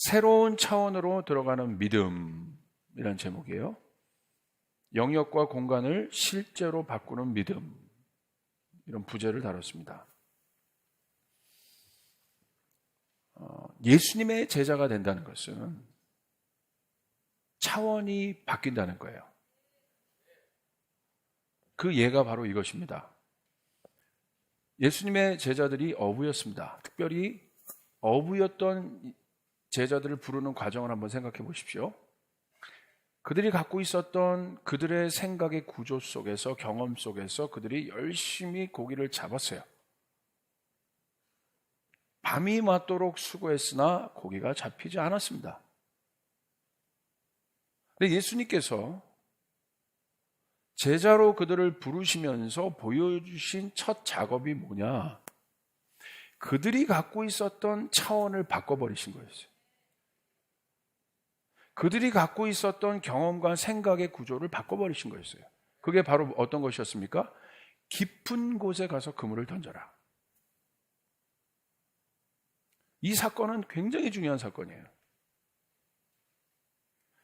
새로운 차원으로 들어가는 믿음이란 제목이에요. 영역과 공간을 실제로 바꾸는 믿음, 이런 부제를 다뤘습니다. 예수님의 제자가 된다는 것은 차원이 바뀐다는 거예요. 그 예가 바로 이것입니다. 예수님의 제자들이 어부였습니다. 특별히 어부였던 제자들을 부르는 과정을 한번 생각해 보십시오. 그들이 갖고 있었던 그들의 생각의 구조 속에서, 경험 속에서 그들이 열심히 고기를 잡았어요. 밤이 맞도록 수고했으나 고기가 잡히지 않았습니다. 근데 예수님께서 제자로 그들을 부르시면서 보여주신 첫 작업이 뭐냐? 그들이 갖고 있었던 차원을 바꿔버리신 거였어요. 그들이 갖고 있었던 경험과 생각의 구조를 바꿔버리신 거였어요. 그게 바로 어떤 것이었습니까? 깊은 곳에 가서 그물을 던져라. 이 사건은 굉장히 중요한 사건이에요.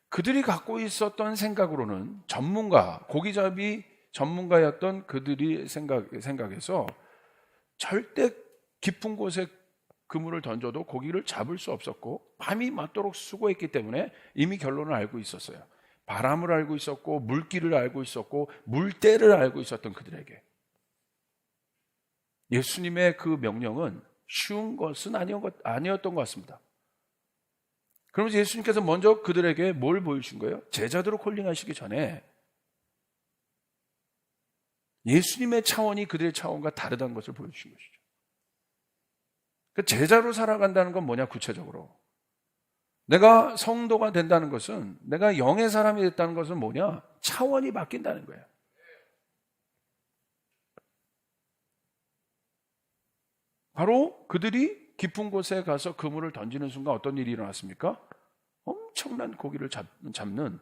그들이 갖고 있었던 생각으로는 고기잡이 전문가였던 그들이 생각에서 절대 깊은 곳에 그물을 던져도 고기를 잡을 수 없었고, 밤이 맞도록 수고했기 때문에 이미 결론을 알고 있었어요. 바람을 알고 있었고, 물길을 알고 있었고, 물때를 알고 있었던 그들에게 예수님의 그 명령은 쉬운 것은 아니었던 것 같습니다. 그러면서 예수님께서 먼저 그들에게 뭘 보여주신 거예요? 제자들로 콜링하시기 전에 예수님의 차원이 그들의 차원과 다르다는 것을 보여주신 것이죠. 제자로 살아간다는 건 뭐냐, 구체적으로? 내가 성도가 된다는 것은, 내가 영의 사람이 됐다는 것은 뭐냐? 차원이 바뀐다는 거예요. 바로 그들이 깊은 곳에 가서 그물을 던지는 순간 어떤 일이 일어났습니까? 엄청난 고기를 잡는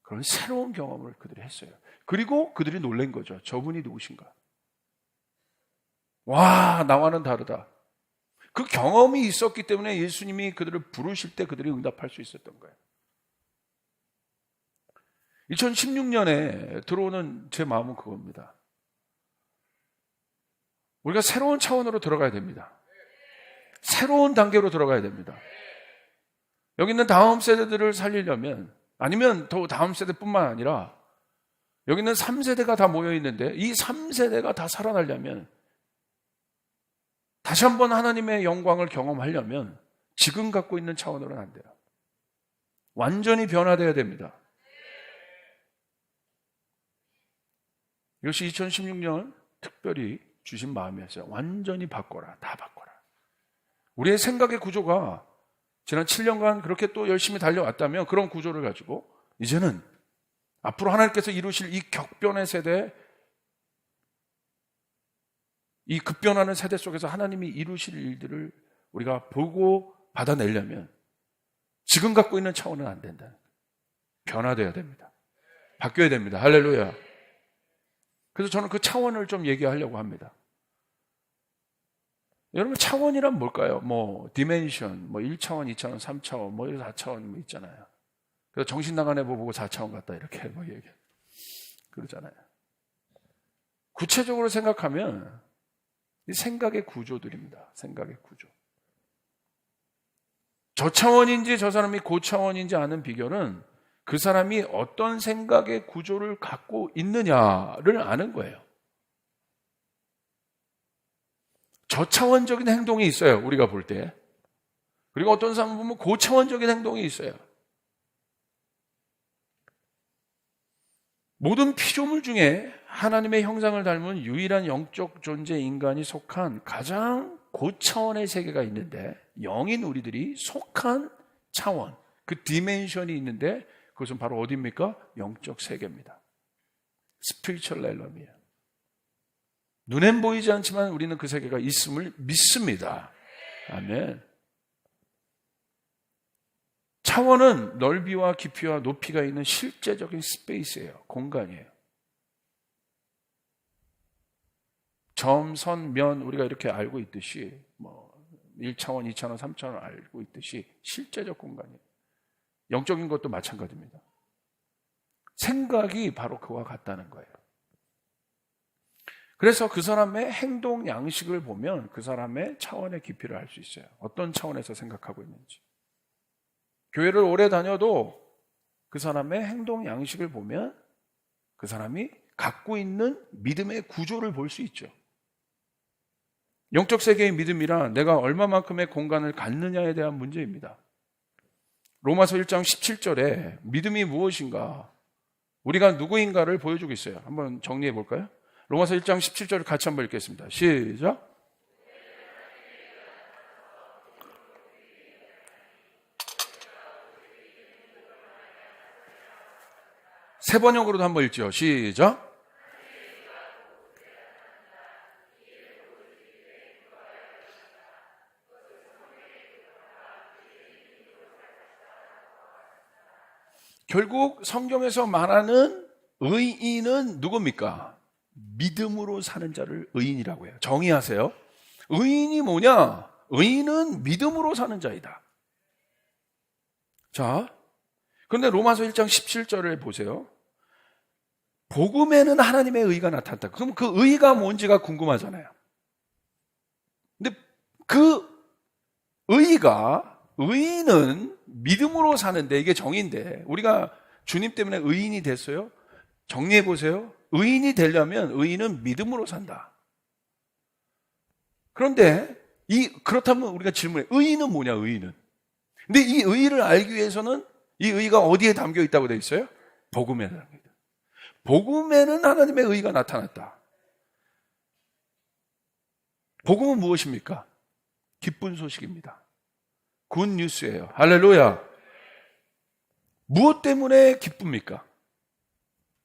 그런 새로운 경험을 그들이 했어요. 그리고 그들이 놀란 거죠. 저분이 누구신가? 와, 나와는 다르다. 그 경험이 있었기 때문에 예수님이 그들을 부르실 때 그들이 응답할 수 있었던 거예요. 2016년에 들어오는 제 마음은 그겁니다. 우리가 새로운 차원으로 들어가야 됩니다. 새로운 단계로 들어가야 됩니다. 여기 있는 다음 세대들을 살리려면, 아니면 더 다음 세대뿐만 아니라 여기 있는 3세대가 다 모여 있는데 이 3세대가 다 살아나려면, 다시 한번 하나님의 영광을 경험하려면 지금 갖고 있는 차원으로는 안 돼요. 완전히 변화되어야 됩니다. 이것이 2016년 특별히 주신 마음이었어요. 완전히 바꿔라. 다 바꿔라. 우리의 생각의 구조가 지난 7년간 그렇게 또 열심히 달려왔다면, 그런 구조를 가지고 이제는 앞으로 하나님께서 이루실 이 격변의 세대, 이 급변하는 세대 속에서 하나님이 이루실 일들을 우리가 보고 받아내려면 지금 갖고 있는 차원은 안 된다. 변화돼야 됩니다. 바뀌어야 됩니다. 할렐루야. 그래서 저는 그 차원을 좀 얘기하려고 합니다. 여러분, 차원이란 뭘까요? 디멘션, 1차원, 2차원, 3차원, 4차원 있잖아요. 그래서 정신 나간 애 보고 4차원 같다 이렇게 얘기해. 그러잖아요. 구체적으로 생각하면 이 생각의 구조들입니다. 생각의 구조. 저 차원인지 저 사람이 고 차원인지 아는 비결은 그 사람이 어떤 생각의 구조를 갖고 있느냐를 아는 거예요. 저차원적인 행동이 있어요, 우리가 볼 때. 그리고 어떤 사람을 보면 고차원적인 행동이 있어요. 모든 피조물 중에 하나님의 형상을 닮은 유일한 영적 존재 인간이 속한 가장 고차원의 세계가 있는데, 영인 우리들이 속한 차원, 그 디멘션이 있는데, 그것은 바로 어디입니까? 영적 세계입니다. 스피리추얼 렐럼이에요. 눈엔 보이지 않지만 우리는 그 세계가 있음을 믿습니다. 아멘. 차원은 넓이와 깊이와 높이가 있는 실제적인 스페이스예요. 공간이에요. 점, 선, 면 우리가 이렇게 알고 있듯이 1차원, 2차원, 3차원 알고 있듯이 실제적 공간이에요. 영적인 것도 마찬가지입니다. 생각이 바로 그와 같다는 거예요. 그래서 그 사람의 행동 양식을 보면 그 사람의 차원의 깊이를 알 수 있어요. 어떤 차원에서 생각하고 있는지. 교회를 오래 다녀도 그 사람의 행동 양식을 보면 그 사람이 갖고 있는 믿음의 구조를 볼 수 있죠. 영적 세계의 믿음이란 내가 얼마만큼의 공간을 갖느냐에 대한 문제입니다. 로마서 1장 17절에 믿음이 무엇인가, 우리가 누구인가를 보여주고 있어요. 한번 정리해 볼까요? 로마서 1장 17절을 같이 한번 읽겠습니다. 시작. 세 번역으로도 한번 읽죠. 시작. 결국 성경에서 말하는 의인은 누굽니까? 믿음으로 사는 자를 의인이라고 해요. 정의하세요. 의인이 뭐냐? 의인은 믿음으로 사는 자이다. 자, 그런데 로마서 1장 17절을 보세요. 복음에는 하나님의 의가 나타났다. 그럼 그 의가 뭔지가 궁금하잖아요. 근데 그 의인은 믿음으로 사는데, 이게 정의인데, 우리가 주님 때문에 의인이 됐어요? 정리해 보세요. 의인이 되려면 의인은 믿음으로 산다. 그런데 그렇다면 우리가 질문해, 의인은 뭐냐, 의인은? 근데 이 의를 알기 위해서는 이 의가 어디에 담겨 있다고 되어 있어요? 복음에 담겨 있다. 복음에는 하나님의 의가 나타났다. 복음은 무엇입니까? 기쁜 소식입니다. 굿 뉴스예요. 할렐루야. 무엇 때문에 기쁩니까?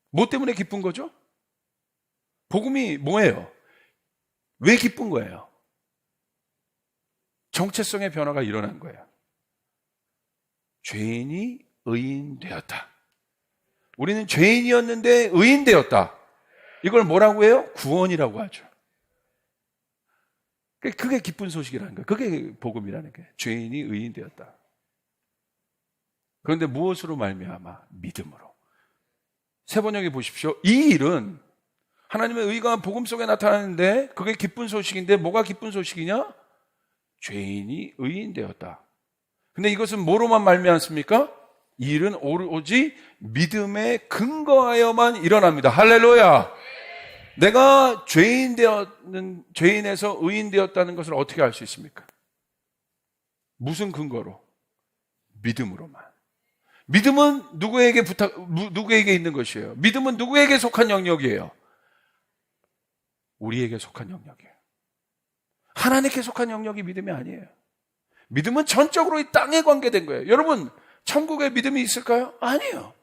무엇 때문에 기쁜 거죠? 복음이 뭐예요? 왜 기쁜 거예요? 정체성의 변화가 일어난 거예요. 죄인이 의인 되었다. 우리는 죄인이었는데 의인 되었다. 이걸 뭐라고 해요? 구원이라고 하죠. 그게 기쁜 소식이라는 거예요. 그게 복음이라는 거예요. 죄인이 의인 되었다. 그런데 무엇으로 말미암아? 믿음으로. 세 번역에 보십시오. 이 일은 하나님의 의가 복음 속에 나타나는데 그게 기쁜 소식인데, 뭐가 기쁜 소식이냐? 죄인이 의인 되었다. 근데 이것은 뭐로만 말미암습니까? 이 일은 오로지 믿음에 근거하여만 일어납니다. 할렐루야. 내가 죄인에서 의인 되었다는 것을 어떻게 알 수 있습니까? 무슨 근거로? 믿음으로만. 믿음은 누구에게 있는 것이에요? 믿음은 누구에게 속한 영역이에요? 우리에게 속한 영역이에요. 하나님께 속한 영역이 믿음이 아니에요. 믿음은 전적으로 이 땅에 관계된 거예요. 여러분, 천국에 믿음이 있을까요? 아니에요.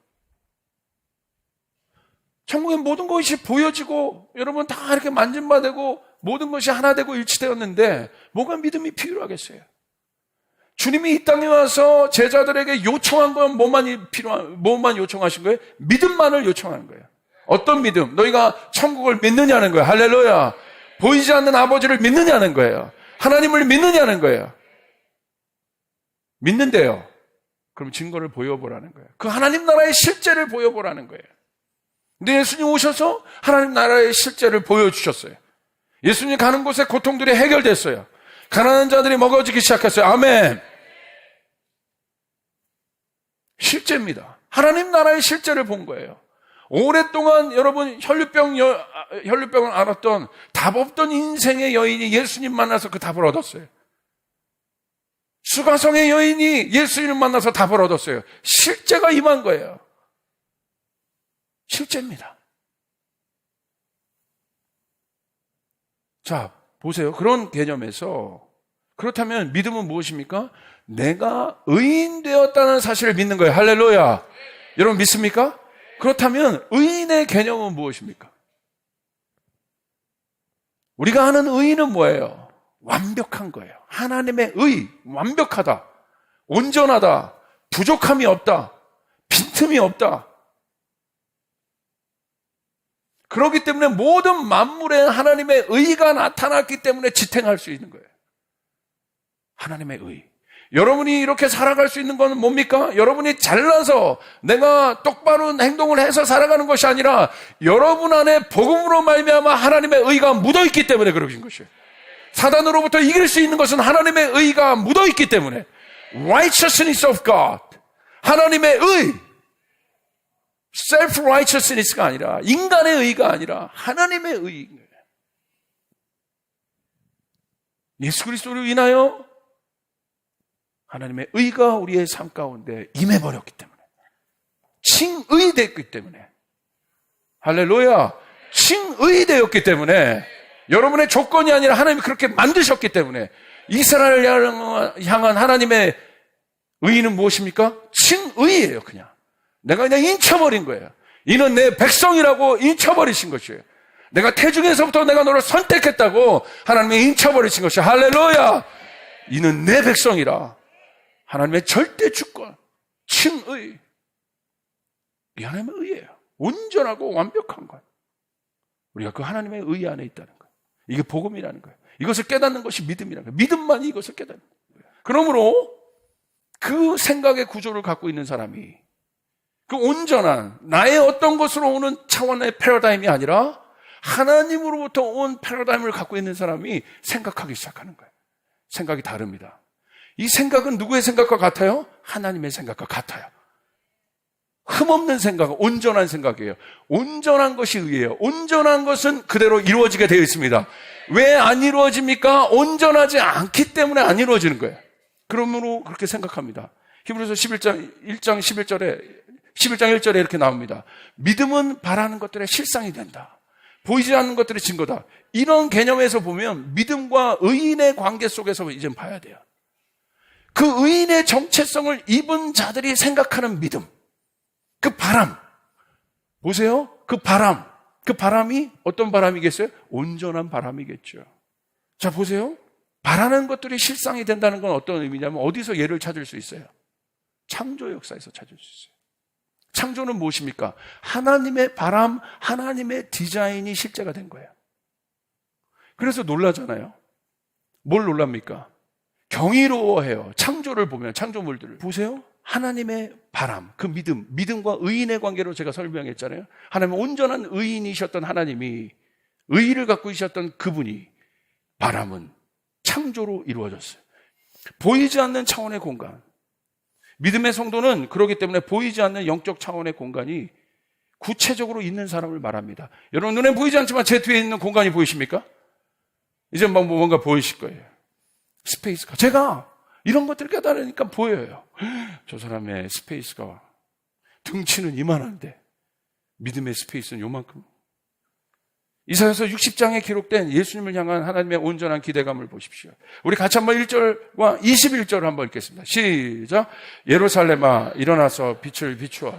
천국의 모든 것이 보여지고 여러분 다 이렇게 만진바되고 모든 것이 하나 되고 일치되었는데 뭐가 믿음이 필요하겠어요? 주님이 이 땅에 와서 제자들에게 요청한 건 뭐만 요청하신 거예요? 믿음만을 요청하는 거예요. 어떤 믿음? 너희가 천국을 믿느냐는 거예요. 할렐루야. 보이지 않는 아버지를 믿느냐는 거예요. 하나님을 믿느냐는 거예요. 믿는데요. 그럼 증거를 보여보라는 거예요. 그 하나님 나라의 실제를 보여보라는 거예요. 근데 예수님 오셔서 하나님 나라의 실제를 보여주셨어요. 예수님 가는 곳에 고통들이 해결됐어요. 가난한 자들이 먹어지기 시작했어요. 아멘. 실제입니다. 하나님 나라의 실제를 본 거예요. 오랫동안 여러분 혈류병을 앓았던 답 없던 인생의 여인이 예수님 만나서 그 답을 얻었어요. 수가성의 여인이 예수님을 만나서 답을 얻었어요. 실제가 임한 거예요. 실제입니다. 자, 보세요. 그런 개념에서 그렇다면 믿음은 무엇입니까? 내가 의인 되었다는 사실을 믿는 거예요. 할렐루야. 여러분 믿습니까? 그렇다면 의인의 개념은 무엇입니까? 우리가 아는 의인은 뭐예요? 완벽한 거예요. 하나님의 의, 완벽하다, 온전하다, 부족함이 없다, 빈틈이 없다. 그렇기 때문에 모든 만물에 하나님의 의가 나타났기 때문에 지탱할 수 있는 거예요. 하나님의 의. 여러분이 이렇게 살아갈 수 있는 건 뭡니까? 여러분이 잘나서 내가 똑바른 행동을 해서 살아가는 것이 아니라 여러분 안에 복음으로 말미암아 하나님의 의가 묻어있기 때문에 그러신 것이에요. 사단으로부터 이길 수 있는 것은 하나님의 의가 묻어있기 때문에. Righteousness of God. 하나님의 의. Self-righteousness가 아니라, 인간의 의가 아니라 하나님의 의인 거예요. 예수 그리스도로 인하여 하나님의 의가 우리의 삶 가운데 임해버렸기 때문에, 칭의됐기 때문에, 할렐루야, 칭의되었기 때문에, 여러분의 조건이 아니라 하나님이 그렇게 만드셨기 때문에, 이스라엘을 향한 하나님의 의는 무엇입니까? 칭의예요. 내가 그냥 인쳐버린 거예요. 이는 내 백성이라고 인쳐버리신 것이에요. 내가 태중에서부터 내가 너를 선택했다고 하나님이 인쳐버리신 것이에요. 할렐루야. 이는 내 백성이라. 하나님의 절대 주권, 칭의. 이 하나님의 의예요. 온전하고 완벽한 것. 우리가 그 하나님의 의 안에 있다는 거예요. 이게 복음이라는 거예요. 이것을 깨닫는 것이 믿음이라는 거예요. 믿음만이 이것을 깨닫는 거예요. 그러므로 그 생각의 구조를 갖고 있는 사람이 그 온전한 나의 어떤 것으로 오는 차원의 패러다임이 아니라 하나님으로부터 온 패러다임을 갖고 있는 사람이 생각하기 시작하는 거예요. 생각이 다릅니다. 이 생각은 누구의 생각과 같아요? 하나님의 생각과 같아요. 흠없는 생각, 온전한 생각이에요. 온전한 것이 의예요. 온전한 것은 그대로 이루어지게 되어 있습니다. 왜 안 이루어집니까? 온전하지 않기 때문에 안 이루어지는 거예요. 그러므로 그렇게 생각합니다. 히브리서 1장 11절에 이렇게 나옵니다. 믿음은 바라는 것들의 실상이 된다. 보이지 않는 것들의 증거다. 이런 개념에서 보면 믿음과 의인의 관계 속에서 이제 봐야 돼요. 그 의인의 정체성을 입은 자들이 생각하는 믿음. 그 바람. 보세요. 그 바람이 어떤 바람이겠어요? 온전한 바람이겠죠. 자, 보세요. 바라는 것들이 실상이 된다는 건 어떤 의미냐면 어디서 예를 찾을 수 있어요? 창조 역사에서 찾을 수 있어요. 창조는 무엇입니까? 하나님의 바람, 하나님의 디자인이 실제가 된 거예요. 그래서 놀라잖아요. 뭘 놀랍니까? 경이로워해요. 창조를 보면, 창조물들을. 보세요. 하나님의 바람, 그 믿음과 의인의 관계로 제가 설명했잖아요. 하나님은 온전한 의인이셨던 하나님이, 의의를 갖고 계셨던 그분이, 바람은 창조로 이루어졌어요. 보이지 않는 차원의 공간. 믿음의 성도는 그렇기 때문에 보이지 않는 영적 차원의 공간이 구체적으로 있는 사람을 말합니다. 여러분 눈에 보이지 않지만 제 뒤에 있는 공간이 보이십니까? 이제 뭔가 보이실 거예요. 스페이스가. 제가 이런 것들을 깨달으니까 보여요. 저 사람의 스페이스가 등치는 이만한데 믿음의 스페이스는 요만큼. 이사야서 60장에 기록된 예수님을 향한 하나님의 온전한 기대감을 보십시오. 우리 같이 한번 1절과 21절을 한번 읽겠습니다. 시작. 예루살렘아 일어나서 빛을 비추어라.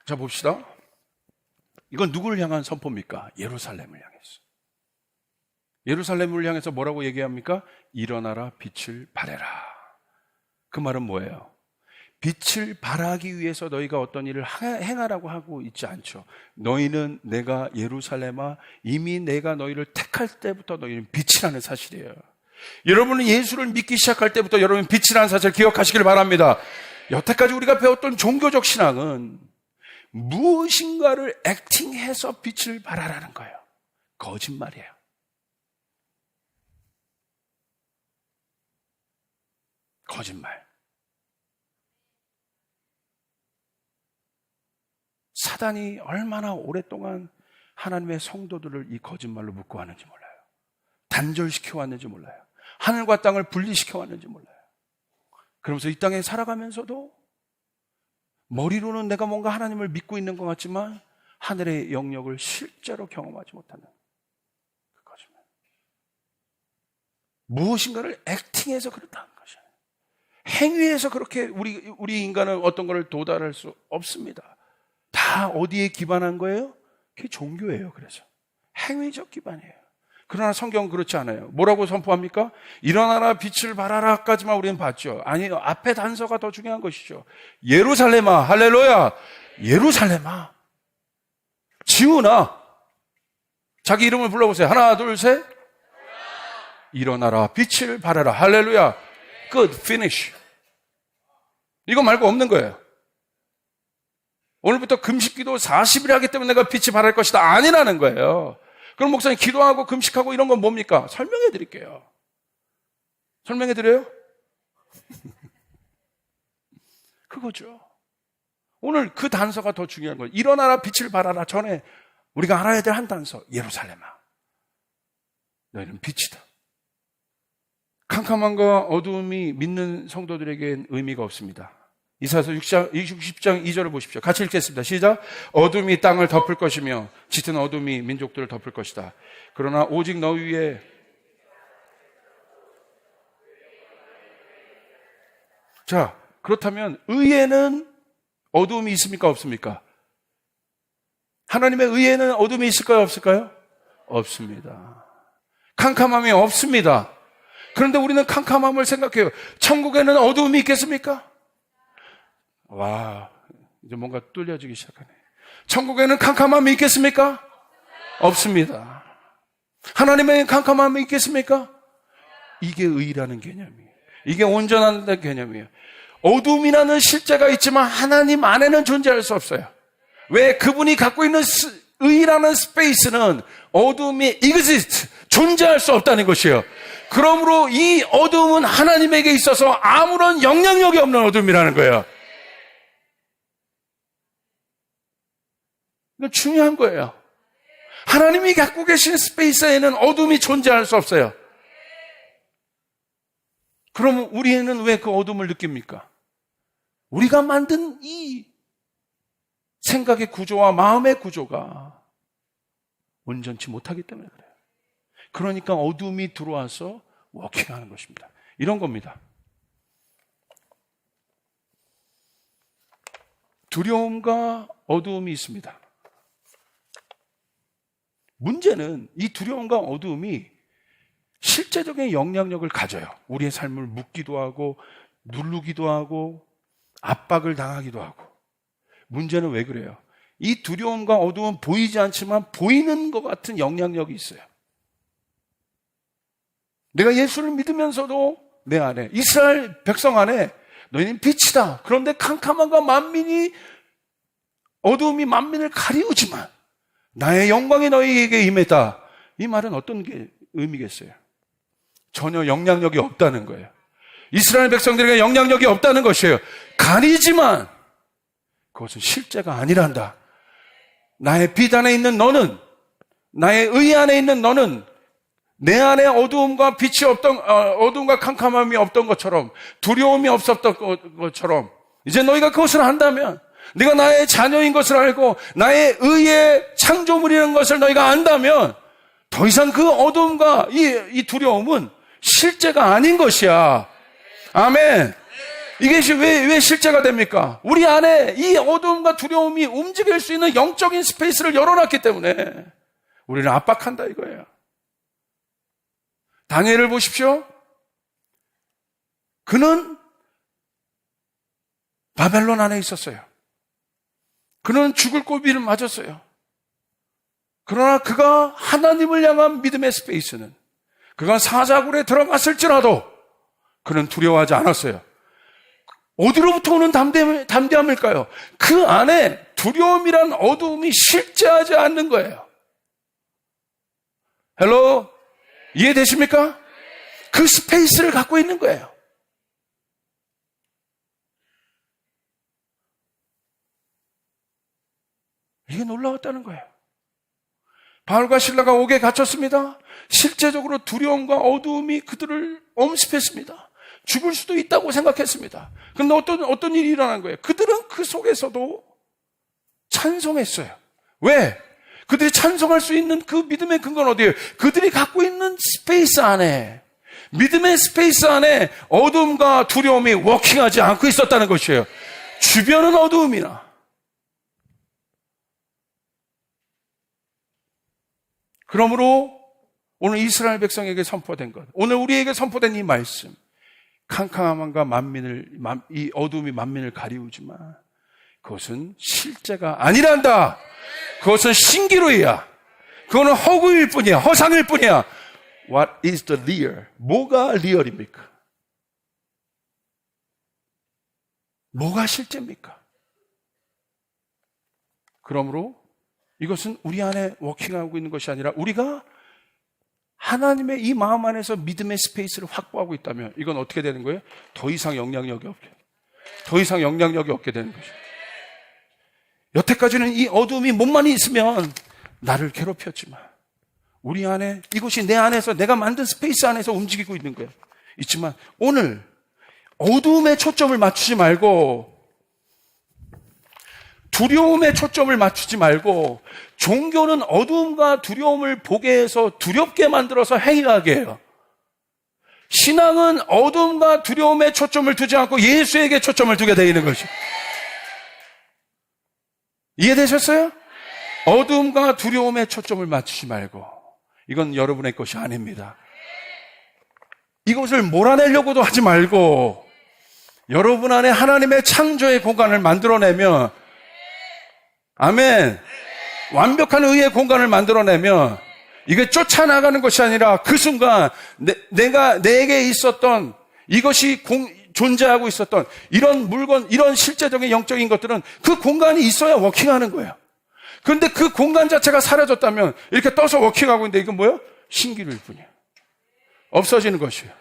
자, 봅시다. 이건 누구를 향한 선포입니까? 예루살렘을 향해서. 예루살렘을 향해서 뭐라고 얘기합니까? 일어나라, 빛을 발해라. 그 말은 뭐예요? 빛을 발하기 위해서 너희가 어떤 일을 행하라고 하고 있지 않죠. 너희는 내가 예루살렘아 이미 내가 너희를 택할 때부터 너희는 빛이라는 사실이에요. 여러분은 예수를 믿기 시작할 때부터 여러분 빛이라는 사실을 기억하시길 바랍니다. 여태까지 우리가 배웠던 종교적 신앙은 무엇인가를 액팅해서 빛을 발하라는 거예요. 거짓말이에요. 거짓말. 사단이 얼마나 오랫동안 하나님의 성도들을 이 거짓말로 묶고 왔는지 몰라요. 단절시켜 왔는지 몰라요. 하늘과 땅을 분리시켜 왔는지 몰라요. 그러면서 이 땅에 살아가면서도 머리로는 내가 뭔가 하나님을 믿고 있는 것 같지만 하늘의 영역을 실제로 경험하지 못하는 그 거짓말. 무엇인가를 액팅해서 그렇다는 것이에요. 행위에서 그렇게 우리 인간은 어떤 것을 도달할 수 없습니다. 다 어디에 기반한 거예요? 그게 종교예요. 그래서 행위적 기반이에요. 그러나 성경은 그렇지 않아요. 뭐라고 선포합니까? 일어나라 빛을 발하라까지만 우리는 봤죠. 아니요, 앞에 단서가 더 중요한 것이죠. 예루살렘아, 할렐루야. 예루살렘아, 지우나, 자기 이름을 불러보세요. 하나, 둘, 셋. 일어나라 빛을 발하라. 할렐루야. Good, finish. 이거 말고 없는 거예요. 오늘부터 금식기도 40일 하기 때문에 내가 빛이 발할 것이다. 아니라는 거예요. 그럼 목사님 기도하고 금식하고 이런 건 뭡니까? 설명해 드릴게요. 설명해 드려요? 그거죠. 오늘 그 단서가 더 중요한 거예요. 일어나라 빛을 발하라 전에 우리가 알아야 될 한 단서. 예루살렘아, 너희는 빛이다. 캄캄함과 어두움이 믿는 성도들에겐 의미가 없습니다. 이사야서 60장 2절을 보십시오. 같이 읽겠습니다. 시작. 어둠이 땅을 덮을 것이며 짙은 어둠이 민족들을 덮을 것이다. 그러나 오직 너 위에 자, 그렇다면 의에는 어두움이 있습니까? 없습니까? 하나님의 의에는 어둠이 있을까요? 없을까요? 없습니다. 캄캄함이 없습니다. 그런데 우리는 캄캄함을 생각해요. 천국에는 어두움이 있겠습니까? 와, 이제 뭔가 뚫려지기 시작하네. 천국에는 캄캄함이 있겠습니까? 없습니다. 하나님의 캄캄함이 있겠습니까? 이게 의라는 개념이에요. 이게 온전한 개념이에요. 어둠이라는 실제가 있지만 하나님 안에는 존재할 수 없어요. 왜? 그분이 갖고 있는 의라는 스페이스는 어둠이 exist, 존재할 수 없다는 것이에요. 그러므로 이 어둠은 하나님에게 있어서 아무런 영향력이 없는 어둠이라는 거예요. 이건 중요한 거예요. 하나님이 갖고 계신 스페이스에는 어둠이 존재할 수 없어요. 그럼 우리는 왜 그 어둠을 느낍니까? 우리가 만든 이 생각의 구조와 마음의 구조가 온전치 못하기 때문에 그래요. 그러니까 어둠이 들어와서 워킹하는 것입니다. 이런 겁니다. 두려움과 어두움이 있습니다. 문제는 이 두려움과 어두움이 실제적인 영향력을 가져요. 우리의 삶을 묶기도 하고 누르기도 하고 압박을 당하기도 하고. 문제는 왜 그래요? 이 두려움과 어두움은 보이지 않지만 보이는 것 같은 영향력이 있어요. 내가 예수를 믿으면서도 내 안에, 이스라엘 백성 안에 너희는 빛이다. 그런데 캄캄함과 만민이, 어두움이 만민을 가리우지만 나의 영광이 너희에게 임했다. 이 말은 어떤 게 의미겠어요? 전혀 영향력이 없다는 거예요. 이스라엘 백성들에게 영향력이 없다는 것이에요. 가리지만 그것은 실제가 아니란다. 나의 빛 안에 있는 너는, 나의 의 안에 있는 너는 내 안에 어두움과 빛이 없던, 어두움과 캄캄함이 없던 것처럼, 두려움이 없었던 것처럼, 이제 너희가 그것을 안다면, 네가 나의 자녀인 것을 알고 나의 의의 창조물이라는 것을 너희가 안다면 더 이상 그 어두움과 이 두려움은 실제가 아닌 것이야. 아멘. 이게 왜 실제가 됩니까? 우리 안에 이 어두움과 두려움이 움직일 수 있는 영적인 스페이스를 열어놨기 때문에 우리를 압박한다 이거예요. 다니엘을 보십시오. 그는 바벨론 안에 있었어요. 그는 죽을 고비를 맞았어요. 그러나 그가 하나님을 향한 믿음의 스페이스는, 그가 사자굴에 들어갔을지라도 그는 두려워하지 않았어요. 어디로부터 오는 담대함일까요? 그 안에 두려움이란 어두움이 실제하지 않는 거예요. 헬로, 이해되십니까? 그 스페이스를 갖고 있는 거예요. 이게 놀라웠다는 거예요. 바울과 실라가 옥에 갇혔습니다. 실제적으로 두려움과 어두움이 그들을 엄습했습니다. 죽을 수도 있다고 생각했습니다. 그런데 어떤 일이 일어난 거예요? 그들은 그 속에서도 찬송했어요. 왜? 그들이 찬송할 수 있는 그 믿음의 근거는 어디예요? 그들이 갖고 있는 스페이스 안에, 믿음의 스페이스 안에 어두움과 두려움이 워킹하지 않고 있었다는 것이에요. 주변은 어두움이나. 그러므로 오늘 이스라엘 백성에게 선포된 것, 오늘 우리에게 선포된 이 말씀, 캄캄함과 이 어둠이 만민을 가리우지만 그것은 실제가 아니란다. 그것은 신기루이야. 그거는 허구일 뿐이야. 허상일 뿐이야. What is the real? 뭐가 리얼입니까? 뭐가 실제입니까? 그러므로 이것은 우리 안에 워킹하고 있는 것이 아니라 우리가 하나님의 이 마음 안에서 믿음의 스페이스를 확보하고 있다면 이건 어떻게 되는 거예요? 더 이상 영향력이 없게 되는 것이에요. 여태까지는 이 어둠이 몸만 있으면 나를 괴롭혔지만 우리 안에, 이것이 내 안에서 내가 만든 스페이스 안에서 움직이고 있는 거예요. 있지만 오늘 어둠에 초점을 맞추지 말고, 두려움에 초점을 맞추지 말고, 종교는 어둠과 두려움을 보게 해서 두렵게 만들어서 행위하게 해요. 신앙은 어둠과 두려움에 초점을 두지 않고 예수에게 초점을 두게 되는 것이죠. 이해되셨어요? 어둠과 두려움에 초점을 맞추지 말고, 이건 여러분의 것이 아닙니다. 이것을 몰아내려고도 하지 말고 여러분 안에 하나님의 창조의 공간을 만들어내면, 아멘, 완벽한 의의 공간을 만들어내면 이게 쫓아나가는 것이 아니라 그 순간 내게 있었던 이것이 존재하고 있었던 이런 물건, 이런 실제적인 영적인 것들은 그 공간이 있어야 워킹하는 거예요. 그런데 그 공간 자체가 사라졌다면 이렇게 떠서 워킹하고 있는데 이건 뭐예요? 신기루일 뿐이에요. 없어지는 것이에요.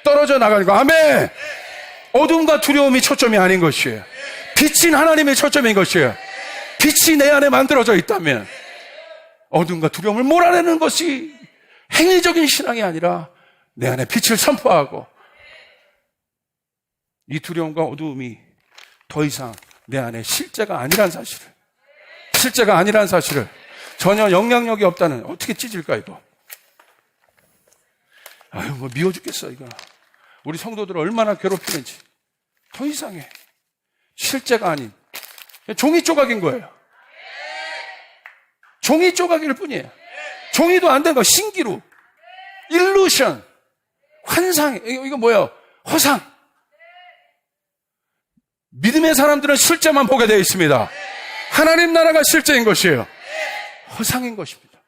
떨어져 나가는 거. 아멘! 어둠과 두려움이 초점이 아닌 것이에요. 빛인 하나님의 초점인 것이에요. 빛이 내 안에 만들어져 있다면 어둠과 두려움을 몰아내는 것이 행위적인 신앙이 아니라 내 안에 빛을 선포하고 이 두려움과 어두움이 더 이상 내 안에 실제가 아니란 사실을, 전혀 영향력이 없다는, 어떻게 찢을까 이거? 아유, 뭐 미워 죽겠어 이거. 우리 성도들을 얼마나 괴롭히는지. 더 이상해. 실제가 아닌 종이 조각인 거예요. 종이 조각일 뿐이에요. 종이도 안 된 거, 신기루, 일루션, 환상, 이거 뭐예요? 허상. 믿음의 사람들은 실제만 보게 되어 있습니다. 하나님 나라가 실제인 것이에요. 허상인 것입니다.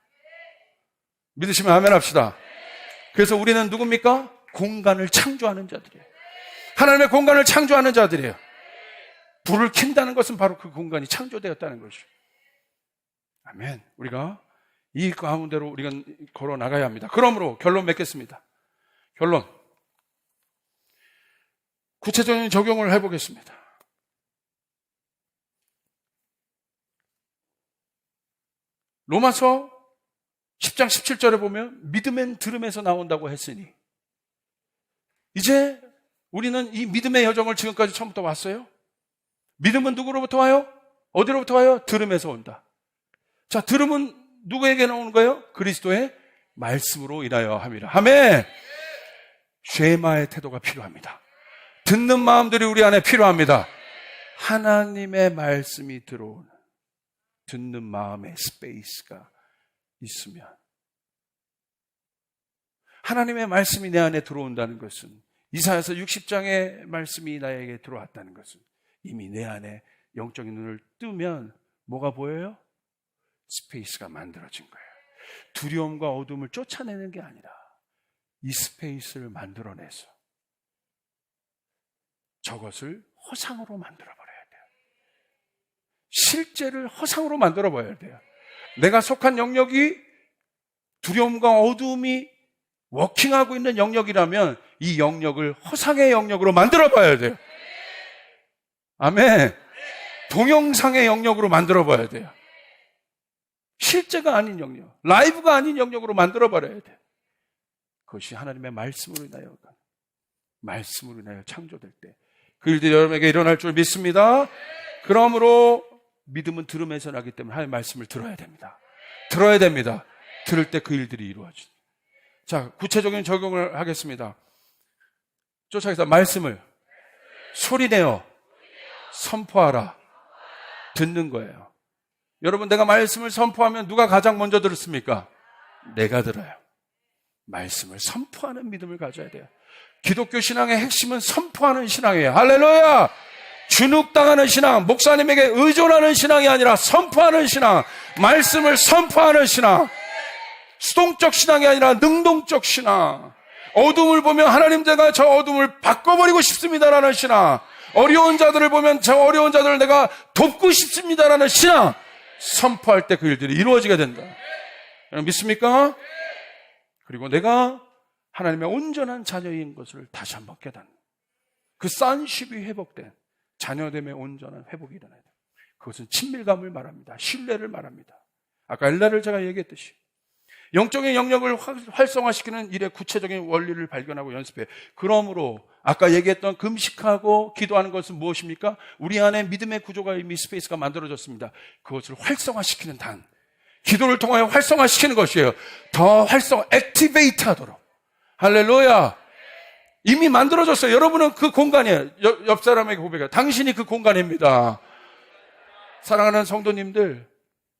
믿으시면 아멘 합시다. 그래서 우리는 누굽니까? 공간을 창조하는 자들이에요. 하나님의 공간을 창조하는 자들이에요. 불을 킨다는 것은 바로 그 공간이 창조되었다는 것이에요. 아멘. 우리가 이 가운데로 우리가 걸어 나가야 합니다. 그러므로 결론 맺겠습니다. 결론. 구체적인 적용을 해보겠습니다. 로마서 10장 17절에 보면 믿음은 들음에서 나온다고 했으니, 이제 우리는 이 믿음의 여정을 지금까지 처음부터 왔어요. 믿음은 누구로부터 와요? 어디로부터 와요? 들음에서 온다. 자, 들음은 누구에게 나오는 거예요? 그리스도의 말씀으로 인하여 함이라. 아멘. 쉐마의 태도가 필요합니다. 듣는 마음들이 우리 안에 필요합니다. 하나님의 말씀이 들어오는 듣는 마음의 스페이스가 있으면, 하나님의 말씀이 내 안에 들어온다는 것은, 이사야서 60장의 말씀이 나에게 들어왔다는 것은 이미 내 안에 영적인 눈을 뜨면 뭐가 보여요? 스페이스가 만들어진 거예요. 두려움과 어둠을 쫓아내는 게 아니라 이 스페이스를 만들어내서 저것을 허상으로 만들어버려야 돼요. 실제를 허상으로 만들어버려야 돼요. 내가 속한 영역이 두려움과 어둠이 워킹하고 있는 영역이라면 이 영역을 허상의 영역으로 만들어봐야 돼요. 아멘. 동영상의 영역으로 만들어봐야 돼요. 실제가 아닌 영역, 라이브가 아닌 영역으로 만들어버려야 돼요. 그것이 하나님의 말씀으로 인하여 창조될 때 그 일들이 여러분에게 일어날 줄 믿습니다. 그러므로 믿음은 들음에서 나기 때문에 하나님의 말씀을 들어야 됩니다. 들을 때 그 일들이 이루어집니다. 자, 구체적인 적용을 하겠습니다. 쫓아가서 말씀을 소리내어 선포하라. 듣는 거예요. 여러분, 내가 말씀을 선포하면 누가 가장 먼저 들었습니까? 내가 들어요. 말씀을 선포하는 믿음을 가져야 돼요. 기독교 신앙의 핵심은 선포하는 신앙이에요. 할렐루야! 주눅당하는 신앙, 목사님에게 의존하는 신앙이 아니라 선포하는 신앙, 말씀을 선포하는 신앙, 수동적 신앙이 아니라 능동적 신앙, 어둠을 보면 하나님 제가 저 어둠을 바꿔버리고 싶습니다라는 신앙, 어려운 자들을 보면 저 어려운 자들을 내가 돕고 싶습니다라는 신앙, 선포할 때 그 일들이 이루어지게 된다. 여러분 믿습니까? 그리고 내가 하나님의 온전한 자녀인 것을 다시 한번 깨닫는 그 sonship이 회복된 자녀됨의 온전한 회복이 일어나야 돼요. 그것은 친밀감을 말합니다. 신뢰를 말합니다. 아까 엘라를 제가 얘기했듯이 영적인 영역을 활성화시키는 일의 구체적인 원리를 발견하고 연습해. 그러므로 아까 얘기했던 금식하고 기도하는 것은 무엇입니까? 우리 안에 믿음의 구조가 이미 스페이스가 만들어졌습니다. 그것을 활성화시키는 단, 기도를 통하여 활성화시키는 것이에요. 더 액티베이트 하도록. 할렐루야. 이미 만들어졌어요. 여러분은 그 공간이에요. 옆 사람에게 고백해요. 당신이 그 공간입니다. 사랑하는 성도님들,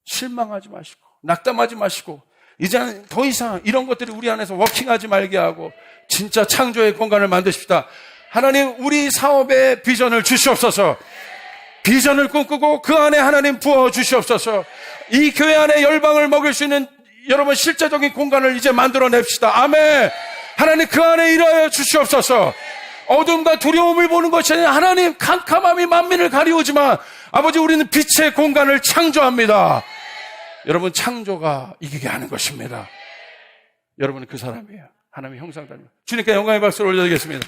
실망하지 마시고 낙담하지 마시고 이제는 더 이상 이런 것들이 우리 안에서 워킹하지 말게 하고 진짜 창조의 공간을 만드십시다. 하나님, 우리 사업의 비전을 주시옵소서. 비전을 꿈꾸고 그 안에 하나님 부어 주시옵소서. 이 교회 안에 열방을 먹일 수 있는 여러분 실제적인 공간을 이제 만들어냅시다. 아멘. 하나님, 그 안에 일하여 주시옵소서. 어둠과 두려움을 보는 것이 아니라 하나님, 캄캄함이 만민을 가리우지만 아버지, 우리는 빛의 공간을 창조합니다. 여러분, 창조가 이기게 하는 것입니다. 여러분은 그 사람이에요. 하나님의 형상 닮은. 주님께 영광의 박수를 올려드리겠습니다.